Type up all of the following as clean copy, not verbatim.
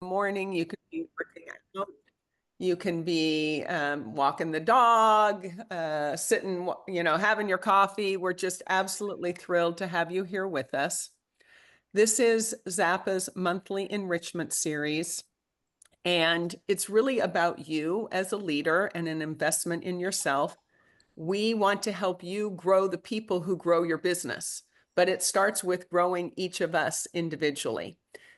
morning, you could be working out, you can be walking the dog, sitting, having your coffee. We're just absolutely thrilled to have you here with us. This is Xapa's monthly enrichment series, and it's really about you as a leader and an investment in yourself. We want to help you grow the people who grow your business, but it starts with growing each of us individually.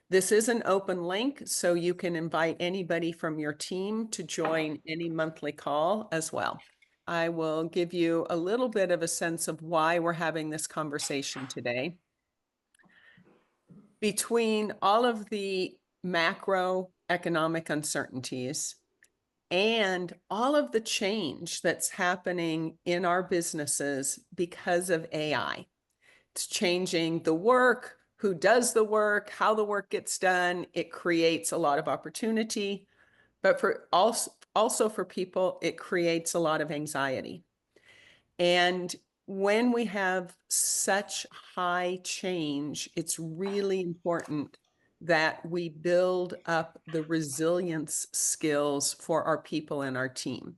This is an open link, so you can invite anybody from your team to join any monthly call as well. I will give you a little bit of a sense of why we're having this conversation today. Between all of the macroeconomic uncertainties and all of the change that's happening in our businesses because of AI. It's changing the work, who does the work, how the work gets done. It creates a lot of opportunity, but for also for people, it creates a lot of anxiety. And when we have such high change, it's really important that we build up the resilience skills for our people and our team.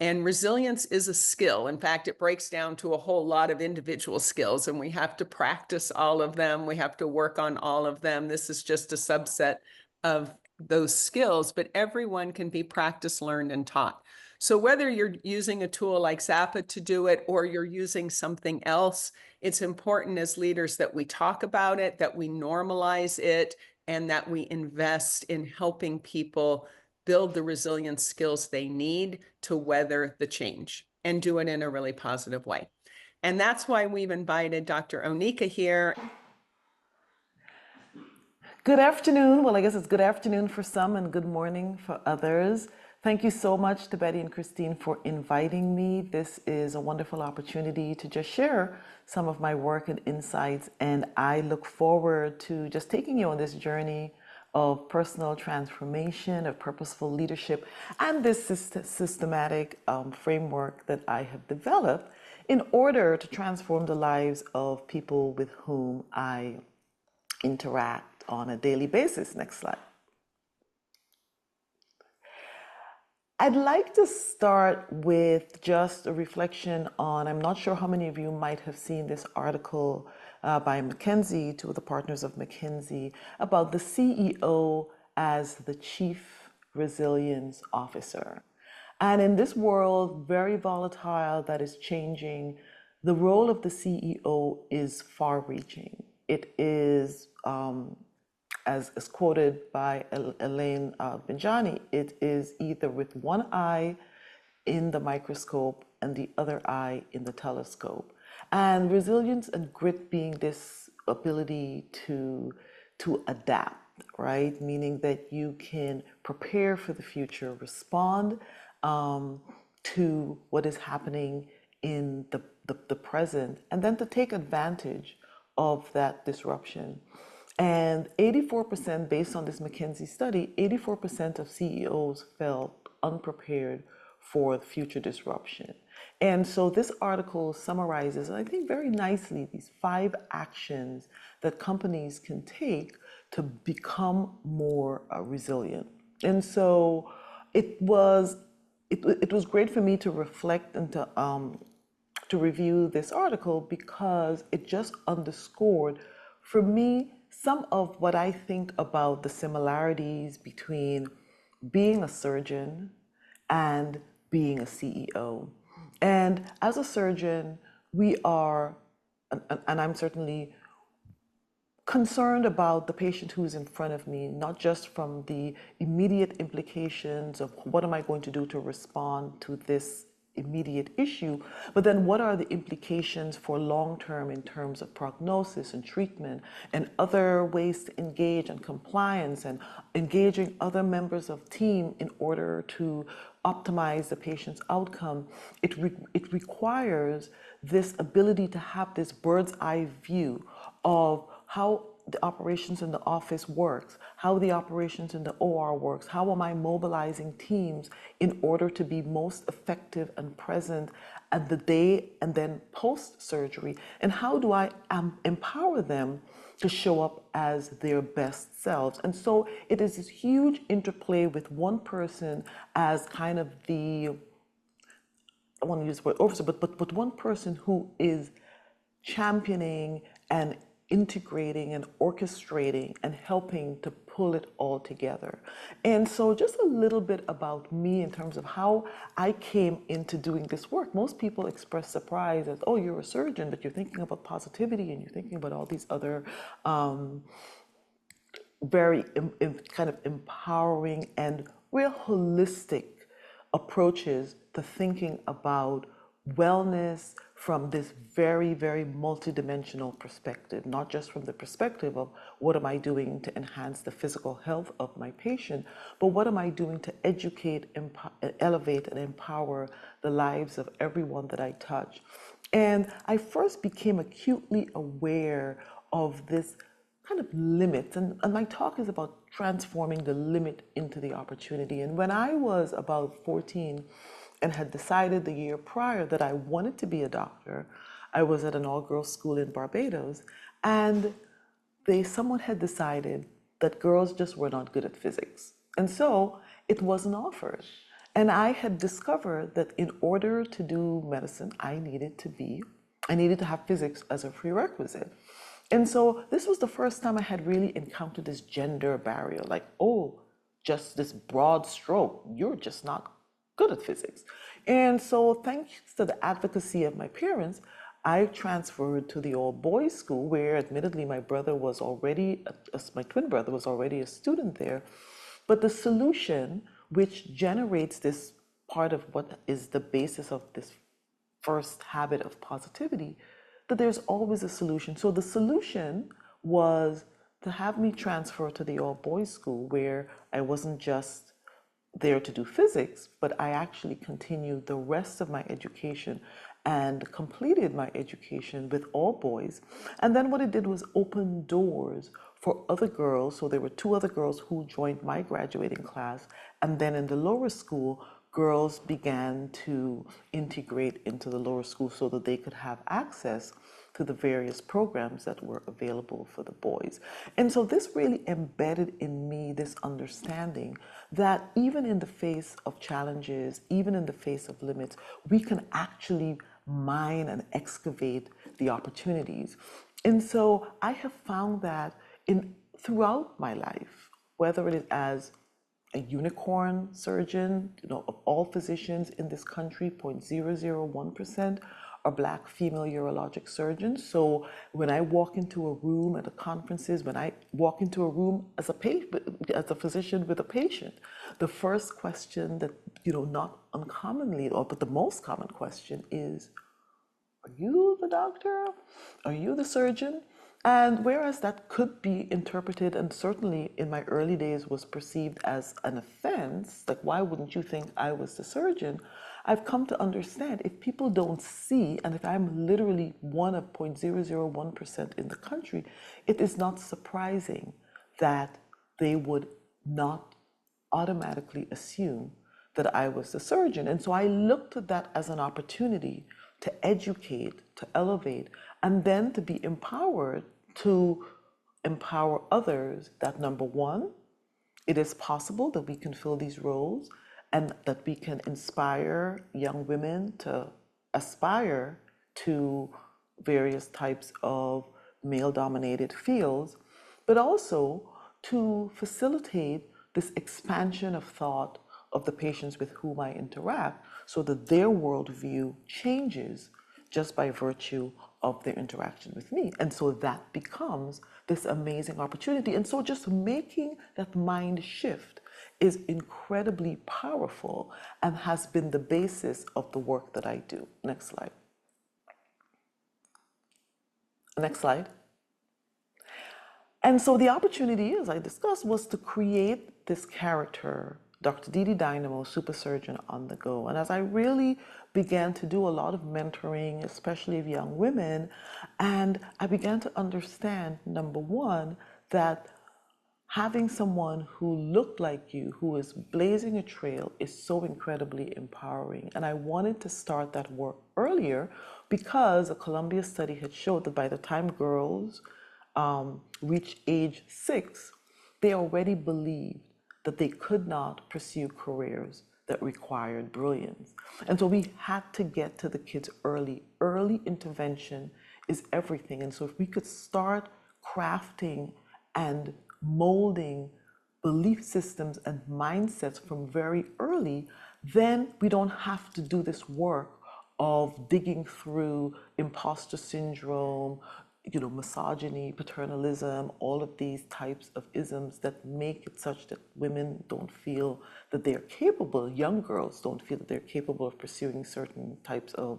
And resilience is a skill. In fact, it breaks down to a whole lot of individual skills, and we have to practice all of them. We have to work on all of them. This is just a subset of those skills, but everyone can be practiced, learned, and taught. So whether you're using a tool like Xapa to do it or you're using something else, it's important as leaders that we talk about it, that we normalize it, and that we invest in helping people build the resilience skills they need to weather the change and do it in a really positive way. And that's why we've invited Dr. Oneeka here. Good afternoon. Well, I guess it's good afternoon for some and good morning for others. Thank you so much to Betty and Christine for inviting me. This is a wonderful opportunity to just share some of my work and insights, and I look forward to just taking you on this journey of personal transformation, of purposeful leadership, and this systematic framework that I have developed in order to transform the lives of people with whom I interact on a daily basis. Next slide. I'd like to start with just a reflection on, I'm not sure how many of you might have seen this article by McKinsey, two of the partners of McKinsey, about the CEO as the Chief Resilience Officer. And in this world, very volatile, that is changing, the role of the CEO is far reaching. It is, as quoted by Elaine Benjani, it is either with one eye in the microscope and the other eye in the telescope. And resilience and grit being this ability to adapt, right? Meaning that you can prepare for the future, respond to what is happening in the present, and then to take advantage of that disruption. And 84%, based on this McKinsey study, 84% of CEOs felt unprepared for future disruption. And so this article summarizes, I think very nicely, these 5 actions that companies can take to become more resilient. And so it was great for me to reflect and to review this article because it just underscored for me some of what I think about the similarities between being a surgeon and being a CEO. And as a surgeon, we are, and I'm certainly concerned about the patient who's in front of me, not just from the immediate implications of what am I going to do to respond to this immediate issue, but then what are the implications for long term in terms of prognosis and treatment and other ways to engage and compliance and engaging other members of team in order to optimize the patient's outcome. It requires this ability to have this bird's eye view of how the operations in the office works, how the operations in the OR works, how am I mobilizing teams in order to be most effective and present at the day and then post-surgery, and how do I empower them to show up as their best selves. And so it is this huge interplay with one person as kind of the, I want to use the word officer, but one person who is championing and integrating and orchestrating and helping to pull it all together. And so just a little bit about me in terms of how I came into doing this work. Most people express surprise as, oh, you're a surgeon, but you're thinking about positivity and you're thinking about all these other very kind of empowering and real holistic approaches to thinking about wellness from this very, very multidimensional perspective, not just from the perspective of what am I doing to enhance the physical health of my patient, but what am I doing to educate, elevate, and empower the lives of everyone that I touch. And I first became acutely aware of this kind of limits. And my talk is about transforming the limit into the opportunity. And when I was about 14 and had decided the year prior that I wanted to be a doctor, I was at an all-girls school in Barbados, and someone had decided that girls just were not good at physics. And so it wasn't offered. And I had discovered that in order to do medicine, I needed to have physics as a prerequisite. And so this was the first time I had really encountered this gender barrier, like, oh, just this broad stroke, you're just not good at physics. And so thanks to the advocacy of my parents, I transferred to the all-boys school where admittedly my twin brother was already a student there. But the solution, which generates this part of what is the basis of this first habit of positivity, that there's always a solution. So the solution was to have me transfer to the all-boys school where I wasn't just there to do physics, but I actually continued the rest of my education and completed my education with all boys. And then what it did was open doors for other girls. So there were two other girls who joined my graduating class. And then in the lower school, girls began to integrate into the lower school so that they could have access to the various programs that were available for the boys. And so this really embedded in me this understanding that even in the face of challenges, even in the face of limits, we can actually mine and excavate the opportunities. And so I have found that throughout my life, whether it is as a unicorn surgeon, of all physicians in this country, 0.001% are Black female urologic surgeons. So when I walk into a room at the conferences, when I walk into a room as a physician with a patient, the first question that, not uncommonly, but the most common question is, are you the doctor? Are you the surgeon? And whereas that could be interpreted, and certainly in my early days was perceived as an offense, like why wouldn't you think I was the surgeon? I've come to understand if people don't see, and if I'm literally one of 0.001% in the country, it is not surprising that they would not automatically assume that I was the surgeon. And so I looked at that as an opportunity to educate, to elevate, and then to be empowered to empower others that number one, it is possible that we can fill these roles and that we can inspire young women to aspire to various types of male-dominated fields, but also to facilitate this expansion of thought of the patients with whom I interact so that their worldview changes just by virtue of their interaction with me. And so that becomes this amazing opportunity. And so just making that mind shift is incredibly powerful and has been the basis of the work that I do. Next slide. Next slide. And so the opportunity, as I discussed, was to create this character Dr. Didi Dynamo, super surgeon on the go. And as I really began to do a lot of mentoring, especially of young women, and I began to understand, number one, that having someone who looked like you, who is blazing a trail, is so incredibly empowering. And I wanted to start that work earlier because a Columbia study had showed that by the time girls reach age 6, they already believed that they could not pursue careers that required brilliance. And so we had to get to the kids early. Early intervention is everything. And so if we could start crafting and molding belief systems and mindsets from very early, then we don't have to do this work of digging through imposter syndrome, misogyny, paternalism, all of these types of isms that make it such that women don't feel that they're capable, young girls don't feel that they're capable of pursuing certain types of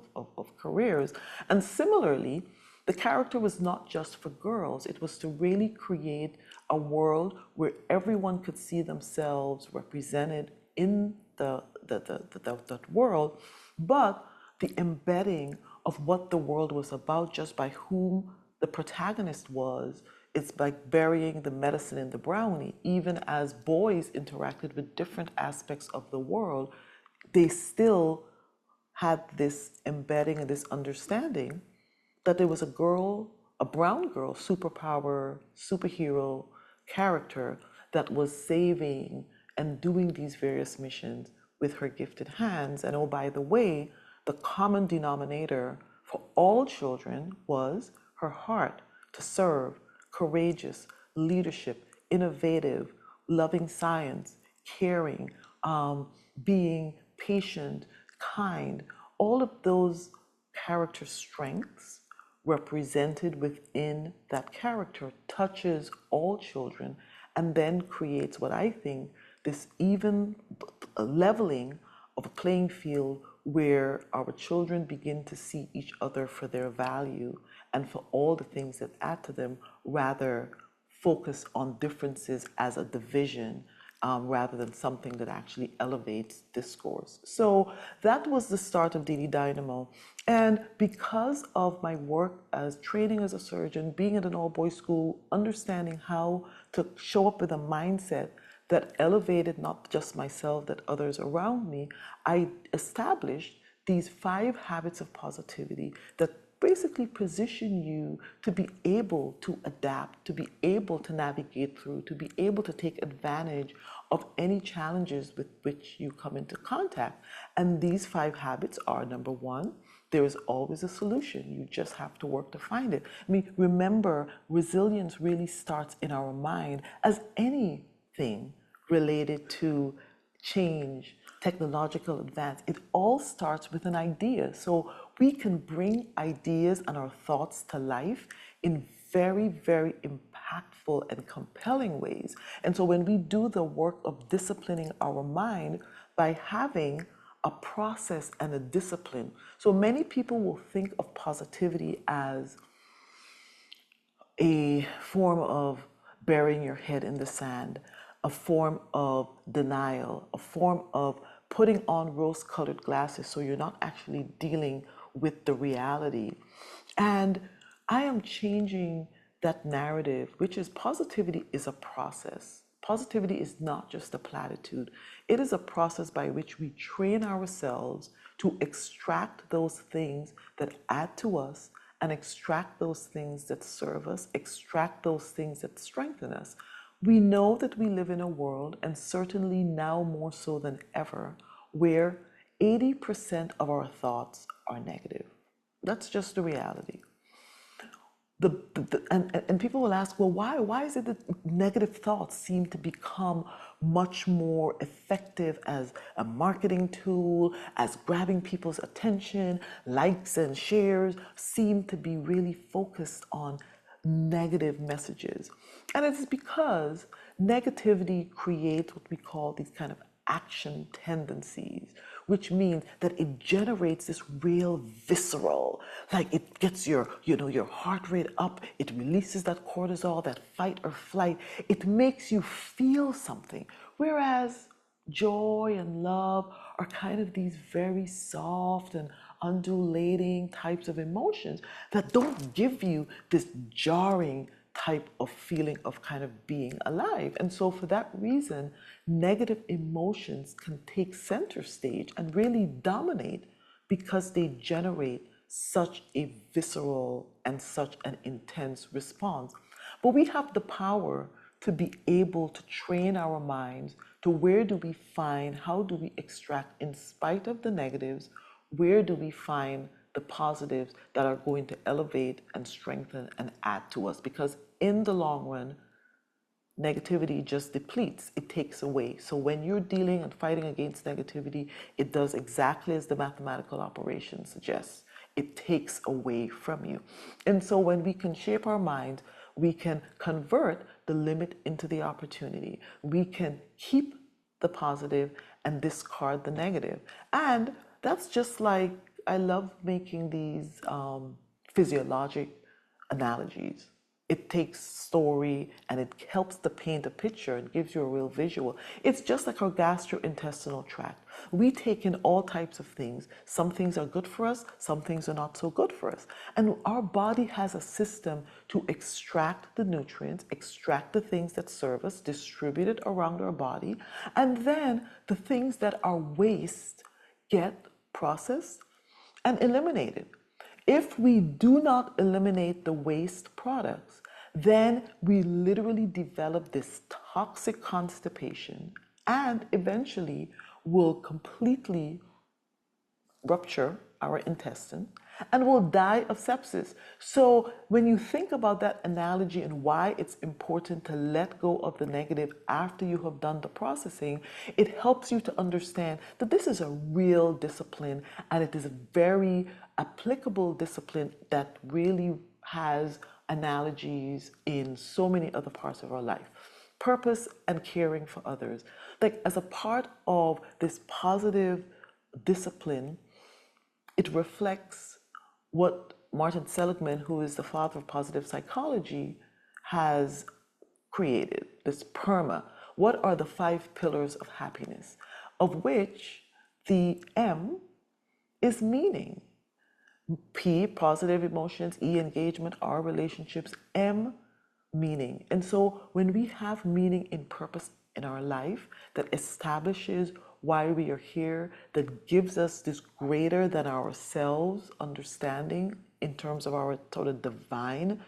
careers. And similarly, the character was not just for girls, it was to really create a world where everyone could see themselves represented in that world, but the embedding of what the world was about just by whom the protagonist was. It's like burying the medicine in the brownie. Even as boys interacted with different aspects of the world, they still had this embedding and this understanding that there was a girl, a brown girl, superpower, superhero character that was saving and doing these various missions with her gifted hands. And oh, by the way, the common denominator for all children was her heart to serve, courageous, leadership, innovative, loving science, caring, being patient, kind, all of those character strengths represented within that character touches all children and then creates what I think this even leveling of a playing field where our children begin to see each other for their value and for all the things that add to them, rather focus on differences as a division rather than something that actually elevates discourse. So that was the start of DD Dynamo. And because of my work as training as a surgeon, being at an all-boys school, understanding how to show up with a mindset that elevated not just myself, that others around me, I established these 5 habits of positivity that basically position you to be able to adapt, to be able to navigate through, to be able to take advantage of any challenges with which you come into contact. And these 5 habits are: number 1, there is always a solution. You just have to work to find it. I mean, remember, resilience really starts in our mind, as anything related to change, technological advance. It all starts with an idea. So we can bring ideas and our thoughts to life in very, very impactful and compelling ways. And so when we do the work of disciplining our mind by having a process and a discipline. So many people will think of positivity as a form of burying your head in the sand, a form of denial, a form of putting on rose-colored glasses so you're not actually dealing with the reality. And I am changing that narrative, which is positivity is a process. Positivity is not just a platitude. It is a process by which we train ourselves to extract those things that add to us and extract those things that serve us, extract those things that strengthen us. We know that we live in a world, and certainly now more so than ever, where 80% of our thoughts are negative. That's just the reality. And people will ask, well, why is it that negative thoughts seem to become much more effective as a marketing tool, as grabbing people's attention? Likes and shares seem to be really focused on negative messages. And it's because negativity creates what we call these kind of action tendencies, which means that it generates this real visceral, like it gets your heart rate up, it releases that cortisol, that fight or flight, it makes you feel something. Whereas Joy and love are kind of these very soft and undulating types of emotions that don't give you this jarring type of feeling of kind of being alive. And so, for that reason, negative emotions can take center stage and really dominate because they generate such a visceral and such an intense response. But we have the power to be able to train our minds to where do we find, how do we extract, in spite of the negatives, where do we find the positives that are going to elevate and strengthen and add to us? Because in the long run, negativity just depletes, it takes away. So when you're dealing and fighting against negativity, it does exactly as the mathematical operation suggests. It takes away from you. And so when we can shape our mind, we can convert the limit into the opportunity. We can keep the positive and discard the negative. And that's just like, I love making these physiologic analogies. It takes story and it helps to paint a picture and gives you a real visual. It's just like our gastrointestinal tract. We take in all types of things. Some things are good for us, some things are not so good for us. And our body has a system to extract the nutrients, extract the things that serve us, distribute it around our body, and then the things that are waste get processed and eliminated. If we do not eliminate the waste products, then we literally develop this toxic constipation and eventually will completely rupture our intestine and will die of sepsis. So, when you think about that analogy and why it's important to let go of the negative after you have done the processing, it helps you to understand that this is a real discipline and it is a very applicable discipline that really has analogies in so many other parts of our life. Purpose and caring for others. Like, as a part of this positive discipline, it reflects what Martin Seligman, who is the father of positive psychology, has created, this PERMA. What are the 5 pillars of happiness? Of which the M is meaning. P, positive emotions, E, engagement, R, relationships, M, meaning. And so when we have meaning and purpose in our life that establishes why we are here, that gives us this greater than ourselves understanding in terms of our sort of divine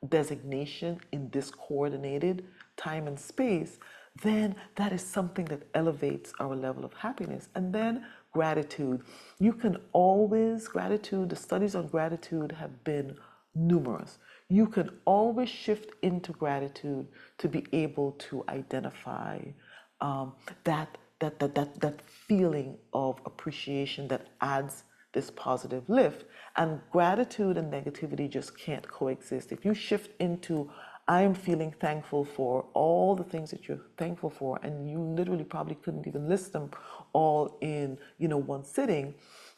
designation in this coordinated time and space, then that is something that elevates our level of happiness. And then gratitude. You can always, gratitude, the studies on gratitude have been numerous. You can always shift into gratitude to be able to identify that feeling of appreciation that adds this positive lift. And gratitude and negativity just can't coexist. If you shift into, I am feeling thankful for all the things that you're thankful for, and you literally probably couldn't even list them all in, one sitting,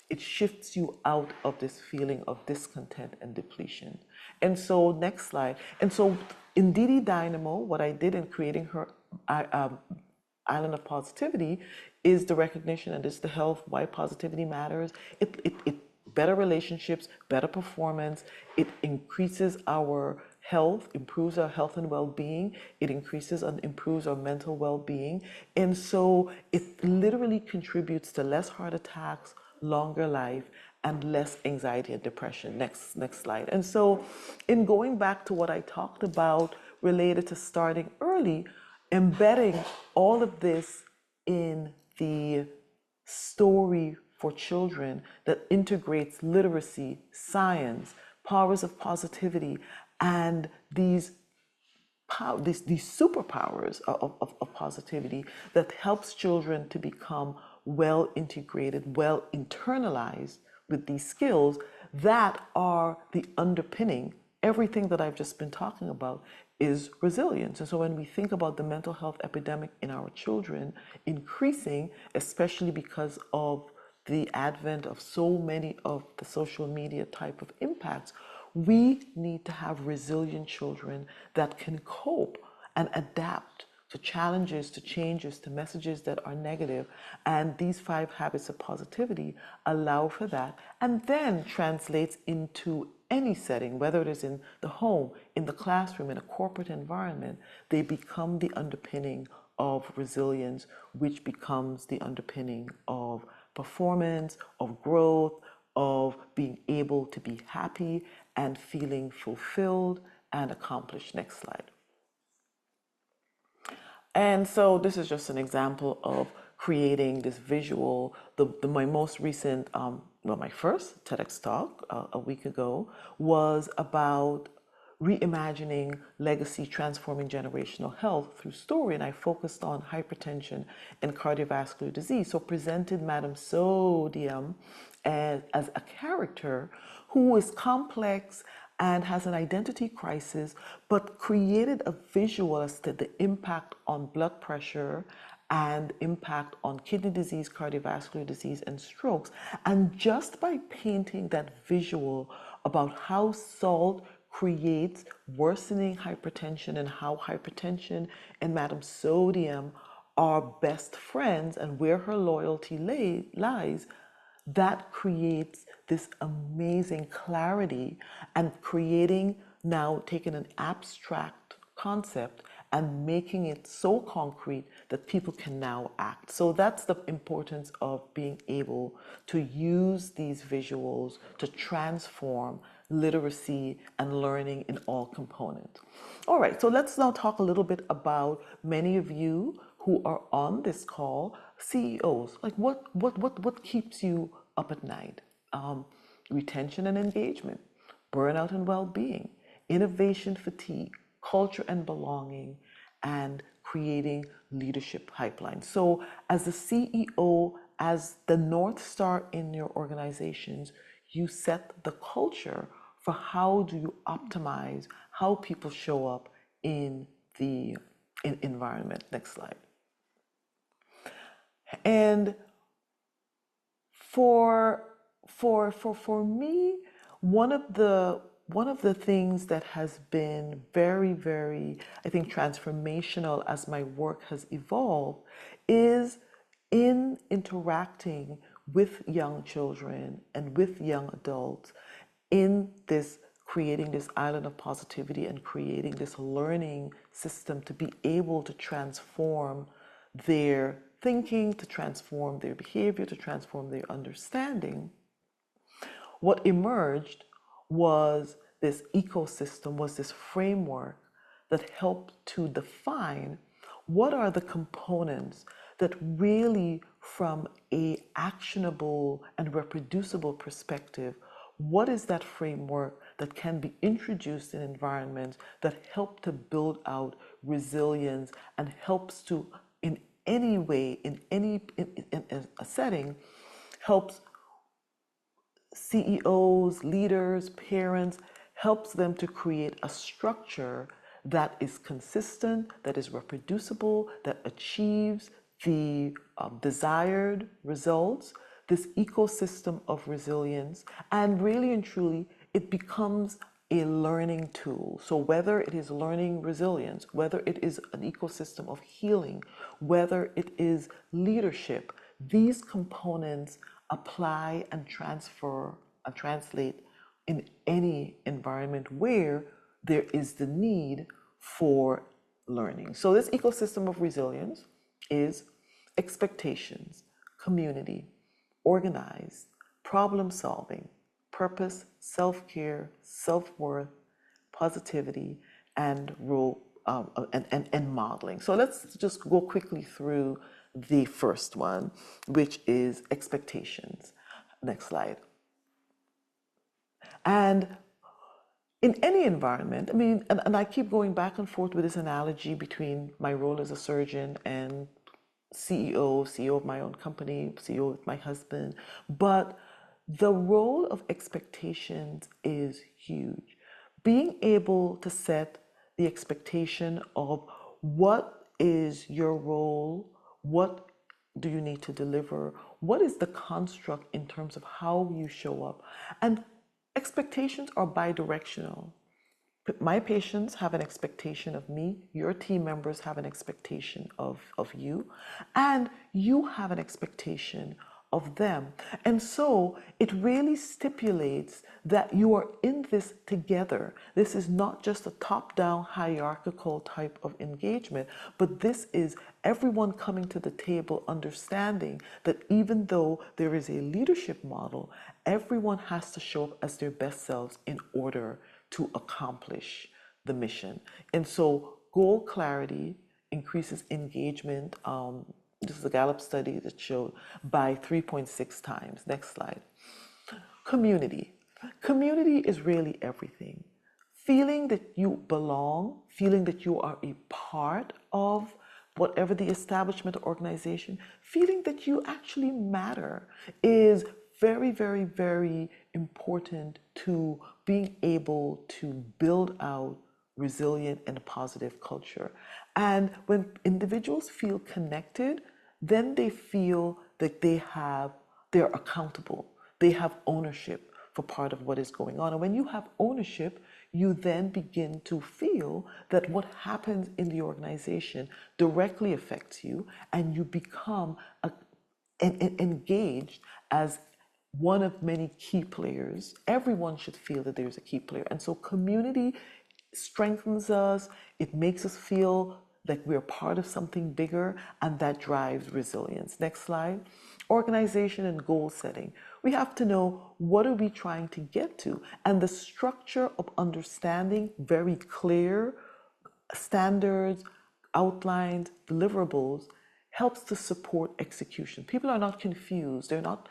it shifts you out of this feeling of discontent and depletion. And so, next slide. And so, in Didi Dynamo, what I did in creating her island of positivity is the recognition, and it's the health, why positivity matters. It better relationships, better performance. It increases our health, improves our health and well-being. It increases and improves our mental well-being. And so it literally contributes to less heart attacks, longer life, and less anxiety and depression. Next slide. And so in going back to what I talked about related to starting early, embedding all of this in the story for children that integrates literacy, science, powers of positivity, and these superpowers of positivity that helps children to become well integrated, well internalized with these skills that are the underpinning. Everything that I've just been talking about is resilience. And so when we think about the mental health epidemic in our children increasing, especially because of the advent of so many of the social media type of impacts, we need to have resilient children that can cope and adapt to challenges, to changes, to messages that are negative. And these 5 habits of positivity allow for that and then translates into any setting, whether it is in the home, in the classroom, in a corporate environment. They become the underpinning of resilience, which becomes the underpinning of performance, of growth, of being able to be happy and feeling fulfilled and accomplished. Next slide. And so this is just an example of creating this visual. My most recent, well, my first TEDx talk a week ago was about reimagining legacy, transforming generational health through story. And I focused on hypertension and cardiovascular disease. So presented Madame Sodium as a character who is complex and has an identity crisis, but created a visual as to the impact on blood pressure and impact on kidney disease, cardiovascular disease, and strokes. And just by painting that visual about how salt creates worsening hypertension and how hypertension and Madame Sodium are best friends and where her loyalty lies, that creates this amazing clarity and creating now taking an abstract concept and making it so concrete that people can now act. So that's the importance of being able to use these visuals to transform literacy and learning in all components. All right, so let's now talk a little bit about many of you who are on this call, CEOs. Like what keeps you up at night? Retention and engagement, burnout and well-being, innovation fatigue, culture and belonging, and creating leadership pipelines. So as the CEO, as the North Star in your organizations, you set the culture for how do you optimize how people show up in the environment. Next slide. And for me, one of the things that has been very, very, I think, transformational as my work has evolved is in interacting with young children and with young adults in this creating this island of positivity and creating this learning system to be able to transform their thinking, to transform their behavior, to transform their understanding. What emerged was this ecosystem, was this framework that helped to define what are the components that really, from a actionable and reproducible perspective, what is that framework that can be introduced in environments that help to build out resilience and helps to, in any way, in a setting, helps CEOs, leaders, parents, helps them to create a structure that is consistent, that is reproducible, that achieves the desired results, this ecosystem of resilience, and really and truly, it becomes a learning tool. So whether it is learning resilience, whether it is an ecosystem of healing, whether it is leadership, these components apply and transfer and translate in any environment where there is the need for learning. So this ecosystem of resilience is expectations, community, organize, problem solving, purpose, self-care, self-worth, positivity, and role and modeling. So let's just go quickly through the first one, which is expectations. Next slide. And in any environment, I mean, and I keep going back and forth with this analogy between my role as a surgeon and CEO of my own company, CEO with my husband, but the role of expectations is huge. Being able to set the expectation of what is your role, what do you need to deliver, what is the construct in terms of how you show up, and expectations are bidirectional. My patients have an expectation of me, your team members have an expectation of you, and you have an expectation of them. And so it really stipulates that you are in this together. This is not just a top down hierarchical type of engagement, but this is everyone coming to the table understanding that even though there is a leadership model, everyone has to show up as their best selves in order to accomplish the mission. And so goal clarity increases engagement. This is a Gallup study that showed by 3.6 times. Next slide. Community. Community is really everything. Feeling that you belong, feeling that you are a part of whatever the establishment or organization, feeling that you actually matter is very, very, very important to being able to build out resilient and positive culture. And when individuals feel connected, then they feel that they're accountable. They have ownership for part of what is going on. And when you have ownership, you then begin to feel that what happens in the organization directly affects you, and you become engaged as one of many key players. Everyone should feel that there's a key player. And so community strengthens us, it makes us feel like we're part of something bigger, and that drives resilience. Next slide. Organization and goal setting. We have to know, what are we trying to get to? And the structure of understanding very clear standards, outlines, deliverables helps to support execution. People are not confused, they're not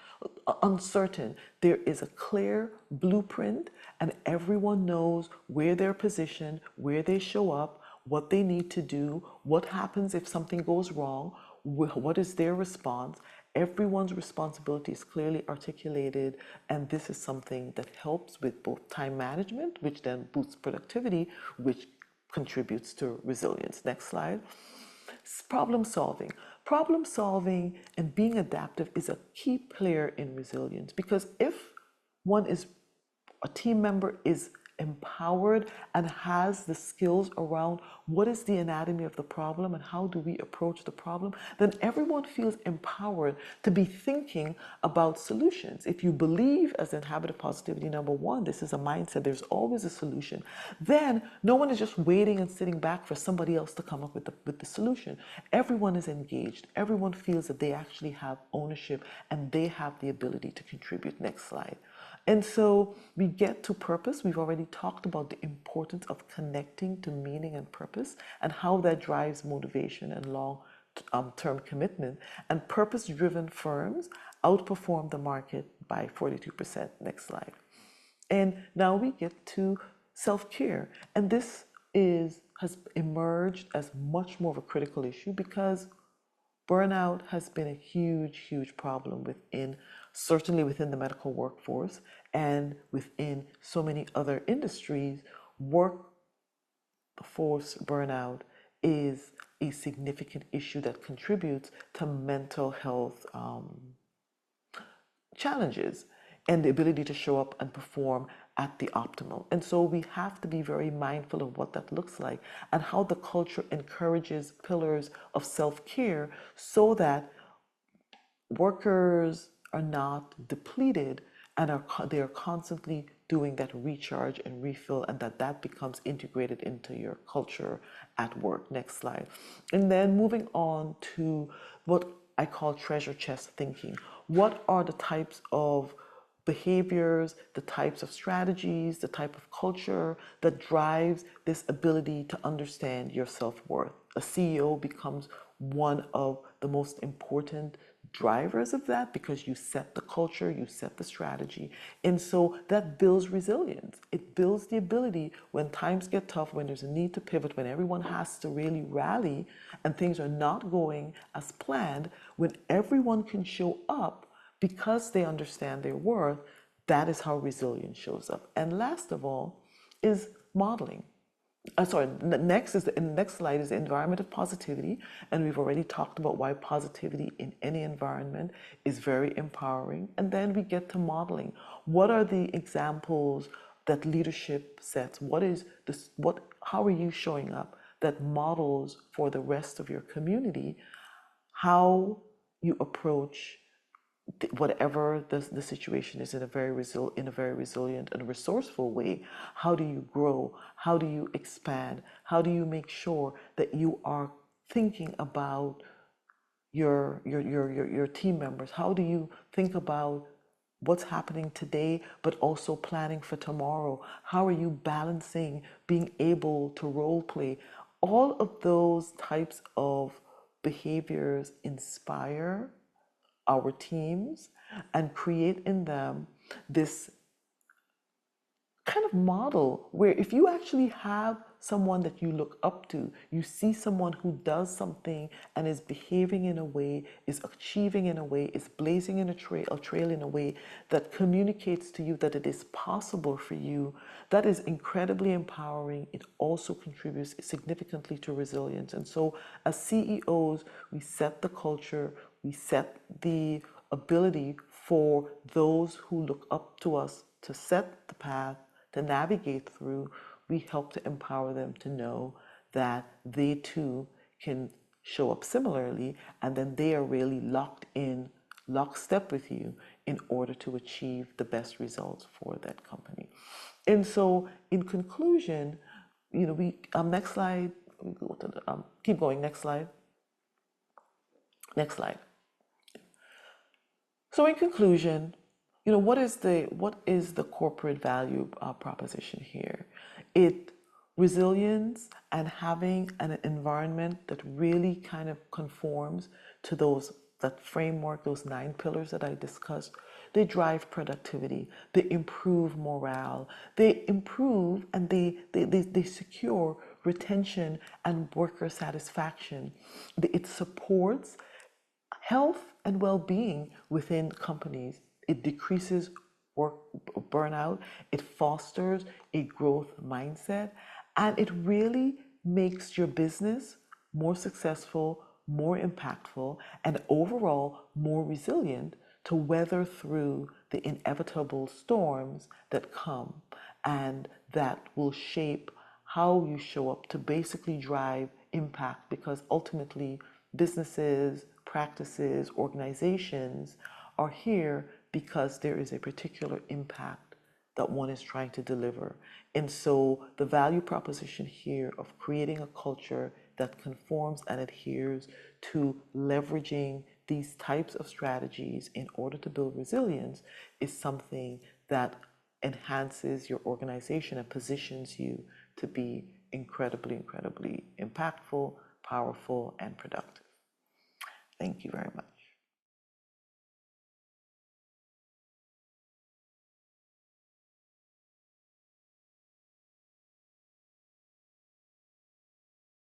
uncertain. There is a clear blueprint, and everyone knows where they're positioned, where they show up, what they need to do, what happens if something goes wrong, what is their response. Everyone's responsibility is clearly articulated, and this is something that helps with both time management, which then boosts productivity, which contributes to resilience. Next slide. Problem solving. Problem solving and being adaptive is a key player in resilience, because if one is a team member is empowered and has the skills around what is the anatomy of the problem and how do we approach the problem, then everyone feels empowered to be thinking about solutions. If you believe, as in habit of positivity number one, this is a mindset, there's always a solution, then no one is just waiting and sitting back for somebody else to come up with the solution. Everyone is engaged. Everyone feels that they actually have ownership and they have the ability to contribute. Next slide. And so we get to purpose. We've already talked about the importance of connecting to meaning and purpose and how that drives motivation and long-term commitment. And purpose-driven firms outperform the market by 42%. Next slide. And now we get to self-care. And this has emerged as much more of a critical issue because burnout has been a huge, huge problem certainly within the medical workforce and within so many other industries. Workforce burnout is a significant issue that contributes to mental health challenges and the ability to show up and perform at the optimal. And so we have to be very mindful of what that looks like and how the culture encourages pillars of self-care so that workers are not depleted and they are constantly doing that recharge and refill, and that becomes integrated into your culture at work. Next slide. And then moving on to what I call treasure chest thinking. What are the types of behaviors, the types of strategies, the type of culture that drives this ability to understand your self-worth? A CEO becomes one of the most important drivers of that because you set the culture, you set the strategy. And so that builds resilience. It builds the ability when times get tough, when there's a need to pivot, when everyone has to really rally and things are not going as planned, when everyone can show up because they understand their worth. That is how resilience shows up. And last of all is modeling. The next slide is the environment of positivity, and we've already talked about why positivity in any environment is very empowering. And then we get to modeling. What are the examples that leadership sets? What is this? How are you showing up that models for the rest of your community how you approach whatever the situation is in a very resilient and resourceful way? How do you grow? How do you expand? How do you make sure that you are thinking about your team members? How do you think about what's happening today, but also planning for tomorrow? How are you balancing being able to role play? All of those types of behaviors inspire our teams and create in them this kind of model where if you actually have someone that you look up to, you see someone who does something and is behaving in a way, is achieving in a way, is blazing in a trail in a way that communicates to you that it is possible for you, that is incredibly empowering. It also contributes significantly to resilience. And so as CEOs, we set the culture, we set the ability for those who look up to us to set the path, to navigate through. We help to empower them to know that they too can show up similarly, and then they are really locked in, lockstep with you in order to achieve the best results for that company. And so, in conclusion, we next slide. We go to the, keep going. Next slide. Next slide. So, in conclusion, what is the corporate value proposition here? It resilience and having an environment that really kind of conforms to that framework, those 9 pillars that I discussed. They drive productivity, they improve morale, they improve and they secure retention and worker satisfaction. It supports health and well-being within companies. It decreases work burnout, it fosters a growth mindset, and it really makes your business more successful, more impactful, and overall more resilient to weather through the inevitable storms that come and that will shape how you show up to basically drive impact, because ultimately businesses, practices, organizations are here because there is a particular impact that one is trying to deliver. And so the value proposition here of creating a culture that conforms and adheres to leveraging these types of strategies in order to build resilience is something that enhances your organization and positions you to be incredibly, incredibly impactful, powerful, and productive. Thank you very much.